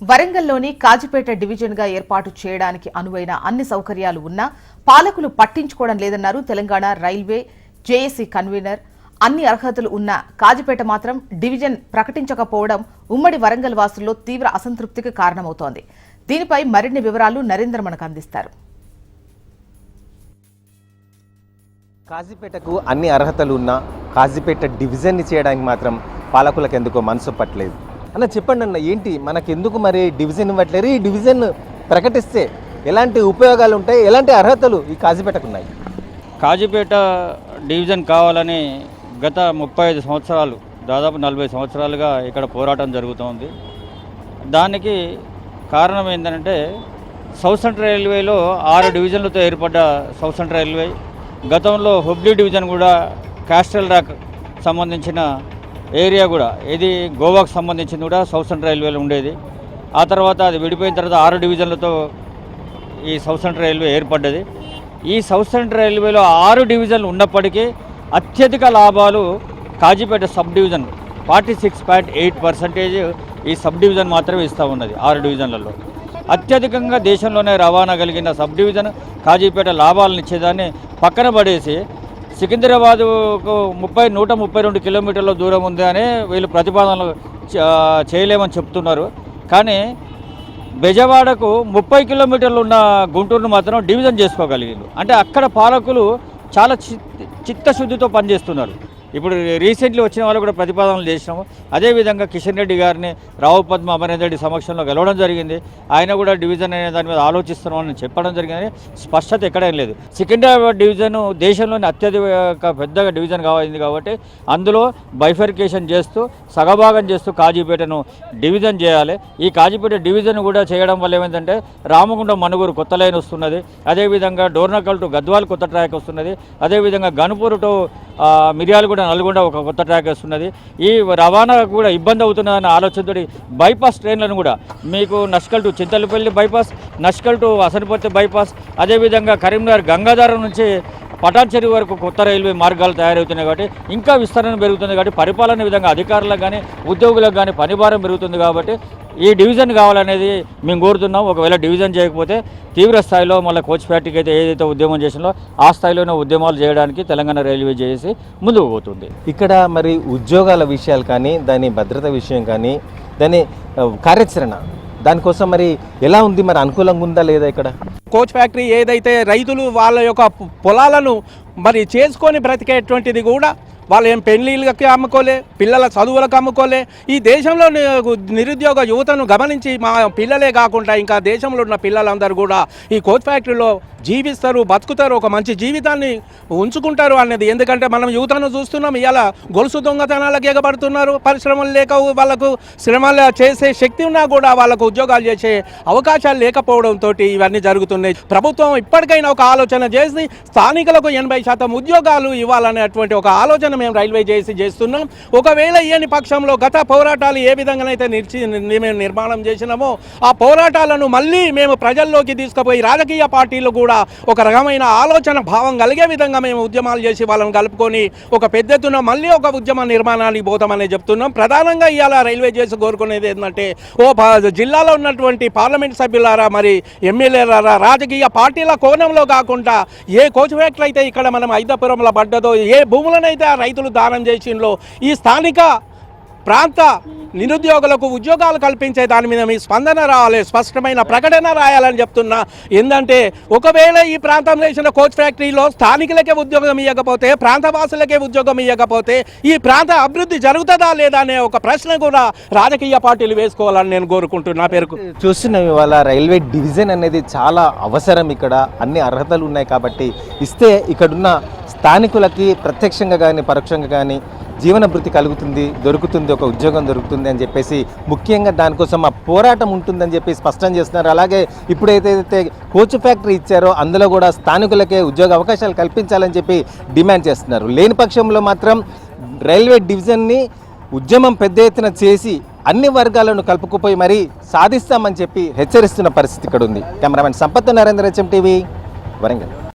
వరంగల్లోని కాజిపేట డివిజన్గా ఏర్పాటు చేయడానికి అనువైన అన్ని సౌకర్యాలు ఉన్నా పాలకులు పట్టించుకోవడం లేదన్నారు తెలంగాణ రైల్వే జేఏసీ కన్వీనర్. అన్ని అర్హతలు ఉన్న కాజిపేట మాత్రం డివిజన్ ప్రకటించకపోవడం ఉమ్మడి వరంగల్ వాసుల్లో తీవ్ర అసంతృప్తికి కారణమవుతోంది. దీనిపై మరిన్ని వివరాలు నరేంద్ర మనకు అందిస్తారు. కాజిపేటకు అన్ని అర్హతలు ఉన్నా కాజిపేట డివిజన్ని చేయడానికి మాత్రం పాలకులకు ఎందుకో మనసు పట్టలేదు. అన్న చెప్పండి అన్న, ఏంటి మనకెందుకు మరి డివిజన్ ఇవ్వట్లేరు? ఈ డివిజన్ ప్రకటిస్తే ఎలాంటి ఉపయోగాలు ఉంటాయి, ఎలాంటి అర్హతలు ఈ కాజిపేటకు ఉన్నాయి? కాజిపేట డివిజన్ కావాలని గత 35 సంవత్సరాలు, దాదాపు 40 సంవత్సరాలుగా ఇక్కడ పోరాటం జరుగుతోంది. దానికి కారణం ఏంటంటే సౌత్ సెంట్రల్ రైల్వేలో 6 డివిజన్లతో ఏర్పడ్డ సౌత్ సెంట్రల్ రైల్వే గతంలో హుబ్లీ డివిజన్ కూడా క్యాస్ట్రల్ రాక్ సంబంధించిన ఏరియా కూడా ఇది గోవాకు సంబంధించింది కూడా సౌత్ సెంట్రల్ రైల్వేలో ఉండేది. ఆ తర్వాత అది విడిపోయిన తర్వాత 6 డివిజన్లతో ఈ సౌత్ సెంట్రల్ రైల్వే ఏర్పడ్డది. ఈ సౌత్ సెంట్రల్ రైల్వేలో 6 డివిజన్లు ఉన్నప్పటికీ అత్యధిక లాభాలు కాజిపేట సబ్ డివిజన్ 46.8% ఈ సబ్ డివిజన్ మాత్రమే ఇస్తూ ఉన్నది. 6 డివిజన్లలో అత్యధికంగా దేశంలోనే రవాణా కలిగిన సబ్ డివిజన్ కాజిపేట లాభాలను ఇచ్చేదాన్ని పక్కన పడేసి సికింద్రాబాద్కు 132 కిలోమీటర్ల దూరం ఉంది అని వీళ్ళు ప్రతిపాదనలు చేయలేమని చెప్తున్నారు. కానీ బెజవాడకు 30 కిలోమీటర్లు ఉన్న గుంటూరును మాత్రం డివిజన్ చేసుకోగలిగారు. అంటే అక్కడ పాలకులు చాలా చిత్తశుద్ధితో పనిచేస్తున్నారు. ఇప్పుడు రీసెంట్లీ వచ్చిన వాళ్ళు కూడా ప్రతిపాదనలు చేసినాము. అదేవిధంగా కిషన్ రెడ్డి గారిని రావు పద్మ అమరేందర్ రెడ్డి సమక్షంలో గెలవడం జరిగింది. ఆయన కూడా డివిజన్ అనే దాని మీద ఆలోచిస్తున్నామని చెప్పడం జరిగింది. స్పష్టత ఎక్కడేం లేదు. సికింద్రాబాద్ డివిజన్ దేశంలోని అత్యధిక పెద్దగా డివిజన్ కావాలింది కాబట్టి అందులో బైఫర్కేషన్ చేస్తూ సగభాగం చేస్తూ కాజీపేటను డివిజన్ చేయాలి. ఈ కాజీపేట డివిజన్ కూడా చేయడం వల్ల ఏమైందంటే రామగుండం మనుగురు కొత్త లైన్ వస్తున్నది. అదేవిధంగా డోర్నకల్ టు గద్వాల్ కొత్త ట్రాక్ వస్తున్నది. అదేవిధంగా గన్పూర్ టు మిర్యాలగూడ నల్గొండ ఒక కొత్త ట్రాక్ వస్తున్నది. ఈ రవాణా కూడా ఇబ్బంది అవుతున్నదన్న ఆలోచనతో బైపాస్ ట్రైన్లను కూడా మీకు Nashkal to Chintalapalli bypass, Nashkal to Asanaparthi bypass, అదేవిధంగా కరీంనగర్ గంగాధరం నుంచి పటాన్ చెరువు వరకు కొత్త రైల్వే మార్గాలు తయారవుతున్నాయి. కాబట్టి ఇంకా విస్తరణ పెరుగుతుంది. కాబట్టి పరిపాలన విధంగా అధికారులకు కానీ ఉద్యోగులకు కానీ పనిభారం పెరుగుతుంది. కాబట్టి ఈ డివిజన్ కావాలనేది మేము కోరుతున్నాం. ఒకవేళ డివిజన్ చేయకపోతే తీవ్ర స్థాయిలో మళ్ళీ కోచ్ ఫ్యాక్టరీకి అయితే ఏదైతే ఉద్యమం చేసిందో ఆ స్థాయిలోనే ఉద్యమాలు చేయడానికి తెలంగాణ రైల్వే చేసి ముందుకు పోతుంది. ఇక్కడ మరి ఉద్యోగాల విషయాలు కానీ, దాని భద్రత విషయం కానీ, దాని కార్యాచరణ దానికోసం మరి ఎలా ఉంది? మరి అనుకూలంగా ఉందా లేదా? ఇక్కడ కోచ్ ఫ్యాక్టరీ ఏదైతే రైతులు వాళ్ళ యొక్క పొలాలను మరి చేసుకొని బ్రతికేటువంటిది కూడా వాళ్ళు ఏం పెళ్లిళ్ళకి అమ్ముకోలే, పిల్లల చదువులకు అమ్ముకోలే. ఈ దేశంలో నిరుద్యోగ యువతను గమనించి మా పిల్లలే కాకుండా ఇంకా దేశంలో ఉన్న పిల్లలందరూ కూడా ఈ కోచ్ ఫ్యాక్టరీలో జీవిస్తారు, బతుకుతారు, ఒక మంచి జీవితాన్ని ఉంచుకుంటారు అనేది. ఎందుకంటే మనం యువతను చూస్తున్నాం, ఇలా గొలుసు దొంగతనాలకు ఎగబడుతున్నారు. పరిశ్రమలు లేక వాళ్ళకు శ్రమలు చేసే శక్తి ఉన్నా కూడా వాళ్ళకు ఉద్యోగాలు చేసే అవకాశాలు లేకపోవడంతో ఇవన్నీ జరుగుతున్నాయి. ప్రభుత్వం ఇప్పటికైనా ఒక ఆలోచన చేసి స్థానికులకు 80% ఉద్యోగాలు ఇవ్వాలనేటువంటి ఒక ఆలోచన మేము రైల్వే చేస్తున్నాం. ఒకవేళ ఇయని పక్షంలో గత పోరాటాలు ఏ విధంగానైతే మేము నిర్మాణం చేసినామో ఆ పోరాటాలను మళ్ళీ మేము ప్రజల్లోకి తీసుకుపోయి రాజకీయ పార్టీలు కూడా ఒక రకమైన ఆలోచన భావం కలిగే విధంగా మేము ఉద్యమాలు చేసి వాళ్ళని కలుపుకొని ఒక పెద్ద ఎత్తున మళ్ళీ ఒక ఉద్యమ నిర్మాణానికి పోతామని చెప్తున్నాం. ప్రధానంగా ఇవాళ రైల్వే చేసి కోరుకునేది ఏంటంటే జిల్లాలో ఉన్నటువంటి పార్లమెంట్ సభ్యులారా, మరి ఎమ్మెల్యేలారా, రాజకీయ పార్టీల కోణంలో కాకుండా ఏ కోచ్ ఫ్యాక్టరీ అయితే ఇక్కడ మనం ఐదాపురంలో పడ్డదో, ఏ భూములనైతే ఆ రైతులు దానం చేసిండ్లో ఈ స్థానిక ప్రాంత నిరుద్యోగులకు ఉద్యోగాలు కల్పించే దాని మీద మీ స్పందన రావాలి, స్పష్టమైన ప్రకటన రాయాలని చెప్తున్నా. ఏంటంటే ఒకవేళ ఈ ప్రాంతంలో వేసిన కోచ్ ఫ్యాక్టరీలో స్థానికులకే ఉద్యోగం ఇవ్వకపోతే, ప్రాంతవాసులకే ఉద్యోగం ఇవ్వకపోతే ఈ ప్రాంత అభివృద్ధి జరుగుతుందా లేదా అనే ఒక ప్రశ్న కూడా రాజకీయ పార్టీలు వేసుకోవాలని నేను కోరుకుంటున్నా. పేరుకు చూస్తున్నాం ఇవాళ రైల్వే డివిజన్ అనేది చాలా అవసరం. ఇక్కడ అన్ని అర్హతలు ఉన్నాయి కాబట్టి ఇస్తే ఇక్కడున్న స్థానికులకి ప్రత్యక్షంగా కానీ పరోక్షంగా కానీ జీవన భృతి కలుగుతుంది, దొరుకుతుంది, ఒక ఉద్యోగం దొరుకుతుంది అని చెప్పేసి ముఖ్యంగా దానికోసం ఆ పోరాటం ఉంటుందని చెప్పి స్పష్టం చేస్తున్నారు. అలాగే ఇప్పుడు ఏదైతే కోచ్ ఫ్యాక్టరీ ఇచ్చారో అందులో కూడా స్థానికులకే ఉద్యోగ అవకాశాలు కల్పించాలని చెప్పి డిమాండ్ చేస్తున్నారు. లేని పక్షంలో మాత్రం రైల్వే డివిజన్ని ఉద్యమం పెద్ద ఎత్తున చేసి అన్ని వర్గాలను కలుపుకుపోయి మరీ సాధిస్తామని చెప్పి హెచ్చరిస్తున్న పరిస్థితి ఇక్కడ ఉంది. Cameraman Sampath, Narendra, HM TV, Warangal.